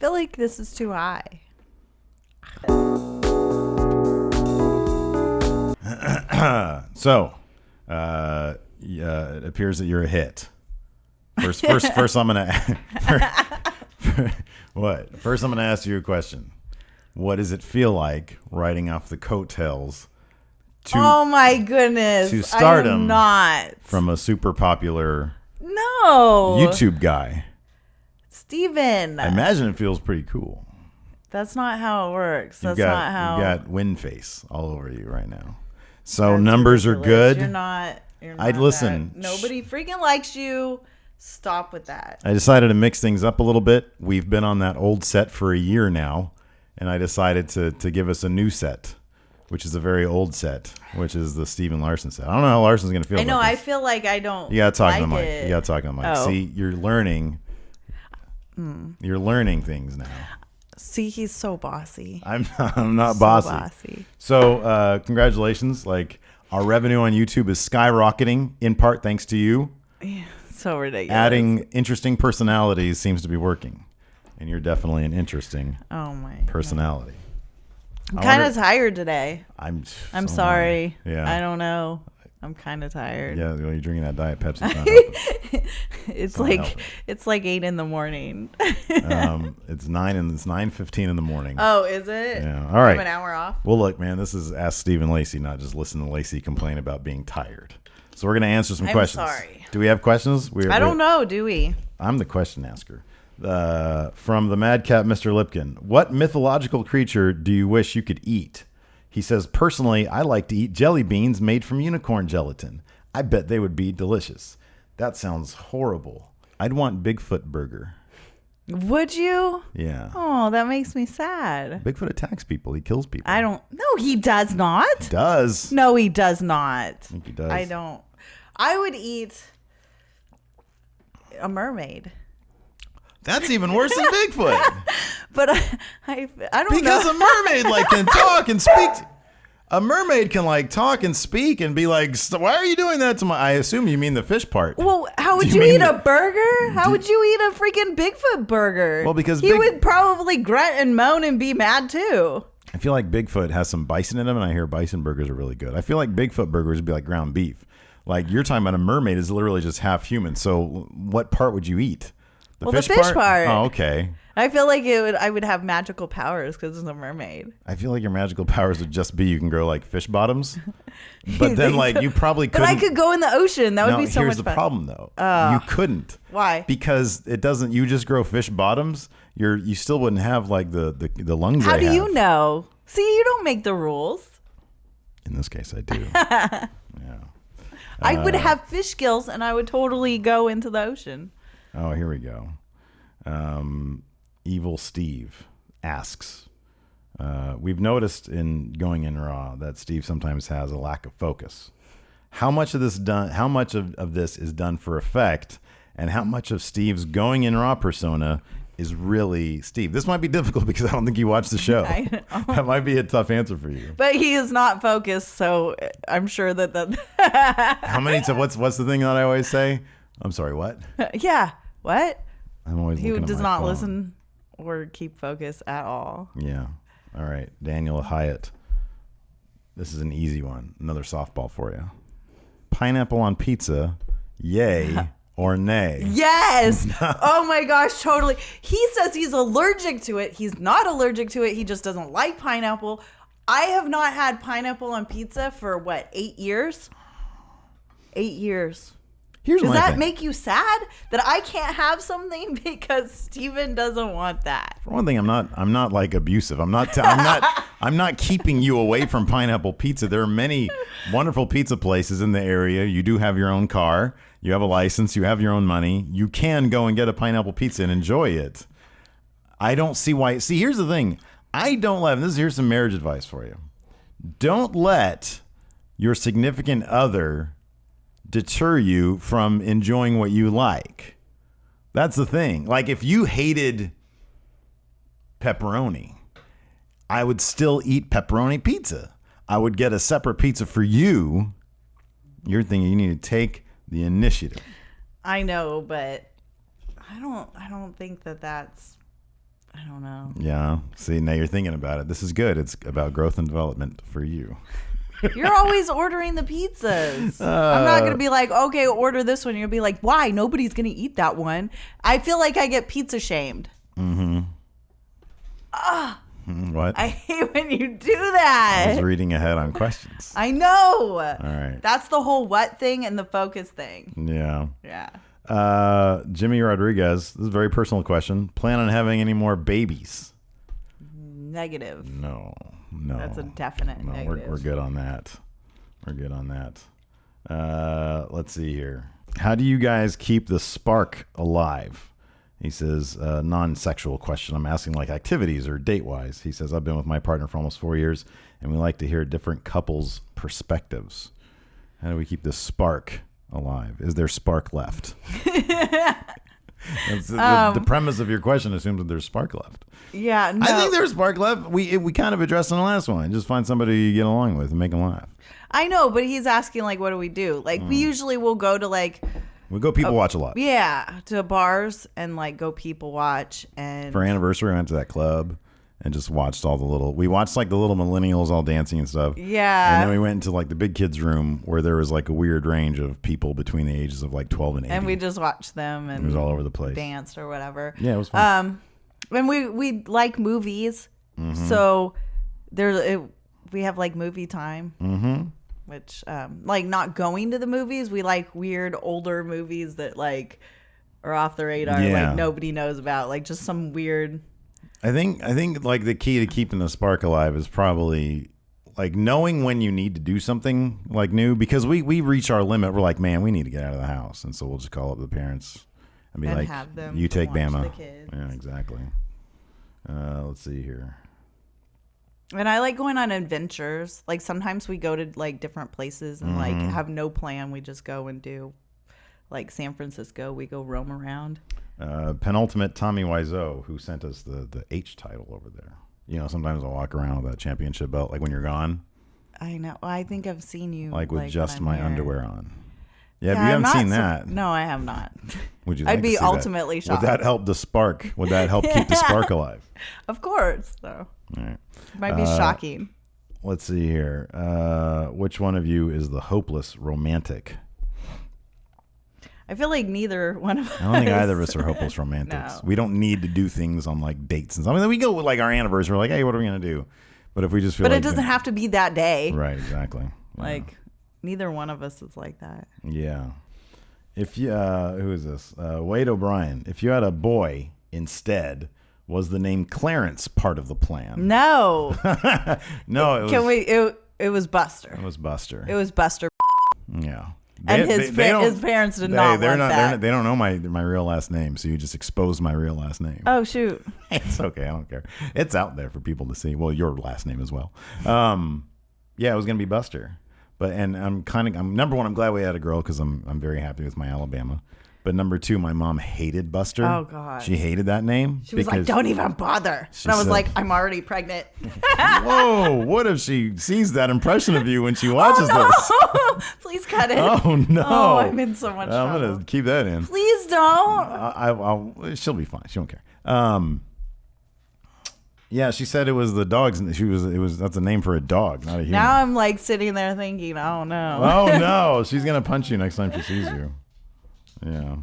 feel like this is too high. So, it appears that you're a hit. First, I'm gonna. What? First, I'm gonna ask you a question. What does it feel like riding off the coattails? Oh my goodness! To stardom, I am not from a super popular YouTube guy. Steven. I imagine it feels pretty cool. That's not how it works. That's not how. You got wind face all over you right now. So numbers ridiculous. Are good. You're not. I'd listen. Nobody freaking likes you. Stop with that. I decided to mix things up a little bit. We've been on that old set for a year now, and I decided to give us a new set, which is a very old set, which is the Steven Larson set. I don't know how Larson's going to feel. I know. About I this. feel like I don't. You got to talk like to the mic. it. You got to talk to the mic. Oh. See, you're learning. You're learning things now. See, he's so bossy. I'm not so bossy. So, congratulations. Like, our revenue on YouTube is skyrocketing, in part thanks to you. Yeah, so ridiculous. Adding interesting personalities seems to be working. And you're definitely an interesting personality. I'm kind of tired today. I'm sorry. Yeah. I don't know. I'm kind of tired. Yeah, well, you're drinking that Diet Pepsi. It's like 8 in the morning. It's 9:15 in the morning. Oh, is it? Yeah. All right. I'm an hour off. Well, look, man, this is Ask Steve and Lacey, not just listen to Lacey complain about being tired. So we're going to answer some questions. Sorry. Do we have questions? I don't know. Do we? I'm the question asker. From the Madcap Mr. Lipkin. What mythological creature do you wish you could eat? He says, personally, I like to eat jelly beans made from unicorn gelatin. I bet they would be delicious. That sounds horrible. I'd want Bigfoot burger. Would you? Yeah. Oh, that makes me sad. Bigfoot attacks people. He kills people. I don't. No, he does not. He does. No, he does not. I think he does. I don't. I would eat a mermaid. That's even worse than Bigfoot. But I don't know. Because a mermaid can talk and speak. A mermaid can talk and speak and be like, why are you doing that to my... I assume you mean the fish part. Well, how would you eat a burger? How would you eat a freaking Bigfoot burger? Well, because he would probably grunt and moan and be mad too. I feel like Bigfoot has some bison in them, and I hear bison burgers are really good. I feel like Bigfoot burgers would be like ground beef. Like you're talking about a mermaid is literally just half human. So what part would you eat? The fish part. Oh, okay. I feel like I would have magical powers because it's a mermaid. I feel like your magical powers would just be you can grow fish bottoms, but then you probably couldn't. But I could go in the ocean. That would be so much fun. Here's the problem though. You couldn't. Why? Because it doesn't. You just grow fish bottoms. You still wouldn't have the lungs. How do you know? See, you don't make the rules. In this case, I do. Yeah. I would have fish gills, and I would totally go into the ocean. Oh, here we go. Evil Steve asks, we've noticed in Going in Raw that Steve sometimes has a lack of focus. How much of this is done for effect, and how much of Steve's Going in Raw persona is really Steve? This might be difficult because I don't think you watch the show. That might be a tough answer for you. But he is not focused, so I'm sure that How many times? What's the thing that I always say? I'm sorry, what? Yeah, what? I'm always looking at my phone. He does not listen or keep focus at all. Yeah. All right. Daniel Hyatt. This is an easy one. Another softball for you. Pineapple on pizza, yay or nay? Yes. Oh my gosh, totally. He says he's allergic to it. He's not allergic to it. He just doesn't like pineapple. I have not had pineapple on pizza for 8 years? 8 years. Does that make you sad that I can't have something because Steven doesn't want that? For one thing, I'm not abusive. I'm not keeping you away from pineapple pizza. There are many wonderful pizza places in the area. You do have your own car. You have a license. You have your own money. You can go and get a pineapple pizza and enjoy it. I don't see why. See, here's the thing. Here's some marriage advice for you. Don't let your significant other deter you from enjoying what you like. That's the thing. If you hated pepperoni, I would still eat pepperoni pizza. I would get a separate pizza for you. You're thinking you need to take the initiative. I know, but I don't think that that's I don't know. Yeah. See, now you're thinking about it. This is good. It's about growth and development for you. You're always ordering the pizzas. I'm not going to be like, okay, order this one. You'll be like, why? Nobody's going to eat that one. I feel like I get pizza shamed. Mm-hmm. What? I hate when you do that. I was reading ahead on questions. I know. All right. That's the whole what thing and the focus thing. Yeah. Yeah. Jimmy Rodriguez, this is a very personal question. Plan on having any more babies? Negative. No. That's a definite negative. We're good on that. Let's see here. How do you guys keep the spark alive? He says, non-sexual question. I'm asking like activities or date-wise. He says, I've been with my partner for almost 4 years, and we like to hear different couples' perspectives. How do we keep this spark alive? Is there spark left? The premise of your question assumes that there's spark left. Yeah, no. I think there's spark left. We kind of addressed in the last one. Just find somebody you get along with and make them laugh. I know, but he's asking like, what do we do? Like, we usually will go to like... We go people watch a lot. Yeah, to bars and like go people watch. And for our anniversary, we went to that club and just watched we watched like the little millennials all dancing and stuff. Yeah. And then we went into like the big kids room where there was like a weird range of people between the ages of like 12 and 80. And we just watched them and it was all over the place. Danced or whatever. Yeah, it was fun. And we like movies. Mm-hmm. So we have like movie time. Mm-hmm. Which like not going to the movies, we like weird older movies that like are off the radar, like nobody knows about, like just some weird. I think like the key to keeping the spark alive is probably like knowing when you need to do something like new, because we reach our limit. We're like, man, we need to get out of the house, and so we'll just call up the parents and be like, have them you take Bama. the kids. Yeah, exactly. Let's see here. And I like going on adventures. Like sometimes we go to like different places and like have no plan. We just go and do like San Francisco. We go roam around. Penultimate Tommy Wiseau, who sent us the H title over there. You know, sometimes I'll walk around with that championship belt like when you're gone. I know. I think I've seen you. Like with just my here. Underwear on. Yeah, you haven't seen that. No, I have not. Would you I'd like be to see ultimately that? shocked. Would that help the spark? Would that help keep the spark alive? Of course, though. All right. It might be shocking. Let's see here. Which one of you is the hopeless romantic? I feel like neither one of us. I don't think either of us are hopeless romantics. No. We don't need to do things on like dates and stuff. I mean, we go with like our anniversary. We're like, hey, what are we going to do? But if we just feel But like it doesn't have to be that day. Right, exactly. Like, neither one of us is like that. Yeah. If you, who is this? Wade O'Brien. If you had a boy instead, was the name Clarence part of the plan? No. No, it was. It was Buster. It was Buster. It was Buster. Yeah. And his parents did not want that. They don't know my real last name, so you just exposed my real last name. Oh, shoot. It's okay. I don't care. It's out there for people to see. Well, your last name as well. Yeah, it was going to be Buster. And I'm number one, I'm glad we had a girl because I'm very happy with my Alabama. But number two, my mom hated Buster. Oh, God. She hated that name. She was like, don't even bother. And I was like, I'm already pregnant. Whoa, what if she sees that impression of you when she watches this? Please cut it. Oh, no. Oh, I'm in so much trouble. I'm going to keep that in. Please don't. She'll be fine. She won't care. Yeah, she said it was the dog's. That's a name for a dog, not a human. Now I'm like sitting there thinking, oh, no. Oh, no. She's going to punch you next time she sees you. Yeah.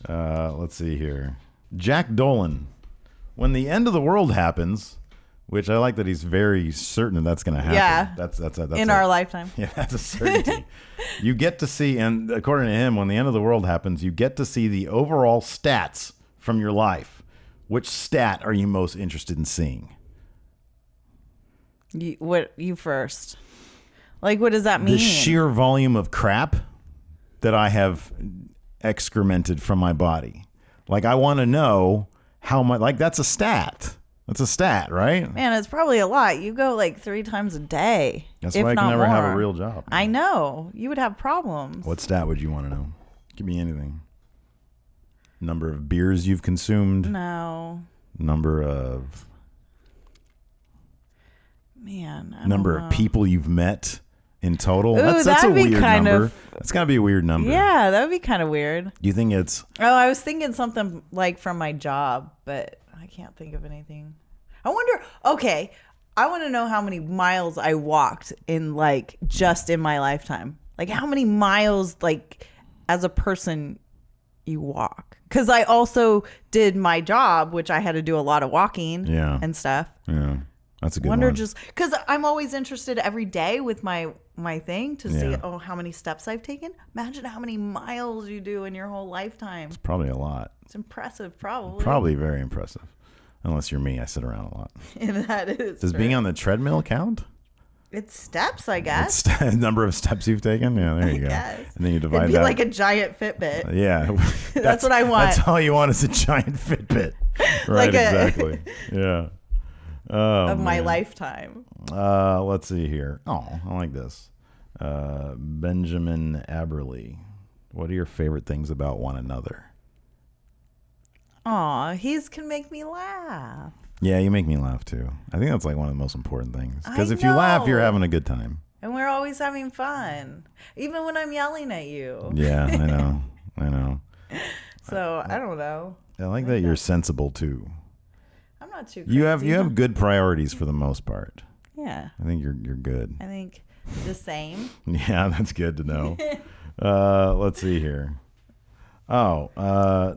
Let's see here. Jack Dolan. When the end of the world happens, which I like that he's very certain that's going to happen. Yeah. That's in our lifetime. Yeah, that's a certainty. You get to see, and according to him, when the end of the world happens, you get to see the overall stats from your life. Which stat are you most interested in seeing? You first. Like, what does that mean? The sheer volume of crap that I have excremented from my body. Like, I want to know how much, like, that's a stat. That's a stat, right? Man, it's probably a lot. You go like 3 times a day. That's why I can never have a real job. I know. You would have problems. What stat would you want to know? Give me anything. Number of beers you've consumed? No. Number of... Man, I number don't know. of people you've met in total? Ooh, That's a weird number. Of, that's got to be a weird number. Yeah, that would be kind of weird. Do you think it's... Oh, I was thinking something like from my job, but I can't think of anything. I wonder. Okay, I want to know how many miles I walked in like just in my lifetime. Like how many miles like as a person you walk? Because I also did my job, which I had to do a lot of walking and stuff. Yeah. That's a good Wonder one. just because I'm always interested every day with my thing to see how many steps I've taken. Imagine how many miles you do in your whole lifetime. It's probably a lot. It's impressive, probably. Probably very impressive. Unless you're me, I sit around a lot. And that is. Does being on the treadmill count? It's steps, I guess. It's number of steps you've taken. Yeah, there you go. Guess. And then you divide It'd be that. like a giant Fitbit. Yeah, That's what I want. That's all you want is a giant Fitbit. Right, exactly. Yeah. Oh, of my man. lifetime. Let's see here. Oh, I like this. Benjamin Aberley. What are your favorite things about one another? Aw, he's can make me laugh. Yeah, you make me laugh too. I think that's like one of the most important things. Because I if you laugh, you're know. having a good time. And we're always having fun. Even when I'm yelling at you. Yeah, I know. I know. So, I don't know. I like that you're sensible too. I'm not too crazy. You have good priorities for the most part. Yeah. I think you're good. I think the same. Yeah, that's good to know. Let's see here. Oh,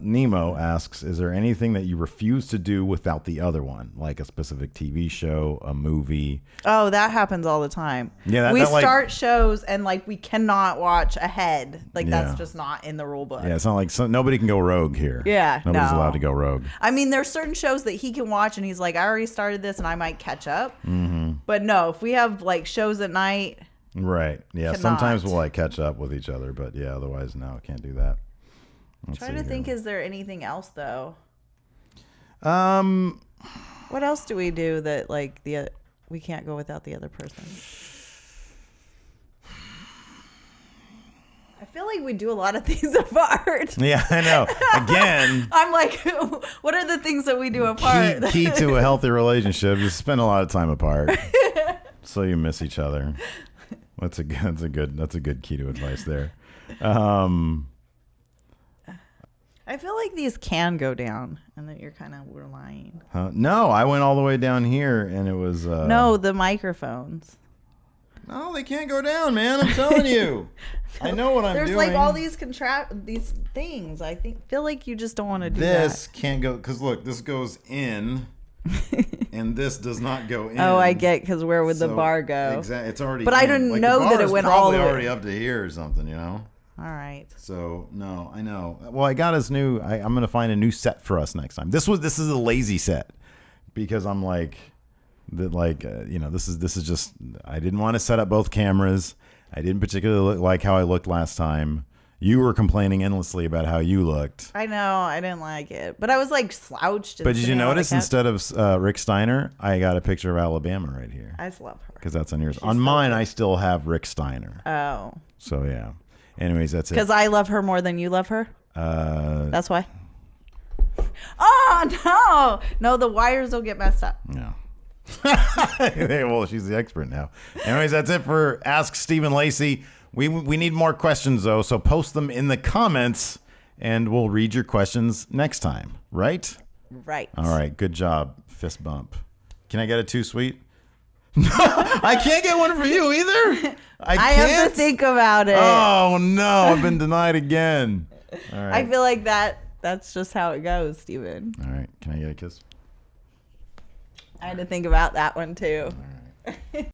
Nemo asks, is there anything that you refuse to do without the other one? Like a specific TV show, a movie? Oh, that happens all the time. Yeah, we that, like- start shows and like we cannot watch ahead. Like Yeah. that's just not in the rule book. Yeah, it's not like nobody can go rogue here. Yeah, Nobody's no. allowed to go rogue. I mean, there's certain shows that he can watch and he's like, I already started this and I might catch up. Mm-hmm. But no, if we have like shows at night. Right. Yeah, Cannot. sometimes we'll like catch up with each other, but yeah, otherwise, no, can't do that. Trying to think, is there anything else though? Um, What else do we do that like we can't go without the other person? I feel like we do a lot of things apart. yeah, I know. Again, I'm like, what are the things that we do apart? key to a healthy relationship is spend a lot of time apart, so you miss each other. That's a good key to advice there. I feel like these can go down, and that you're kind of we're lying. No, I went all the way down here, and it was No, the microphones. No, they can't go down, man. I'm telling you. I know what I'm There's doing. like all these these things. I feel like you just don't want to do This can't go because look, this goes in, and this does not go in. Oh, I get because where would the So, bar go? Exactly. It's already. But I in. didn't Like, know the that bar it is went all probably the way- already up to here or something, you know. All right. So no, I know. Well, I got us new. I'm gonna find a new set for us next time. This is a lazy set because I'm like that. Like this is just. I didn't want to set up both cameras. I didn't particularly like how I looked last time. You were complaining endlessly about how you looked. I know. I didn't like it, but I was like slouched. And But did you sitting on the notice couch. instead of Rick Steiner, I got a picture of Alabama right here I just love her. because that's on yours. On mine, I still have Rick Steiner. Oh, So yeah. Anyways, that's it. because I love her more than you love her. Uh, That's why. Oh no, the wires will get messed up. No. Well, she's the expert now. Anyways, that's it for Ask Stephen Lacey. We need more questions though, so post them in the comments, and we'll read your questions next time. Right? Right. All right. Good job. Fist bump. Can I get a 2SWEET? I can't get one for you either. I I can't. have to think about it. Oh no! I've been denied again. All right. I feel like that's just how it goes, Steven. All right. Can I get a kiss? I had to think about that one too.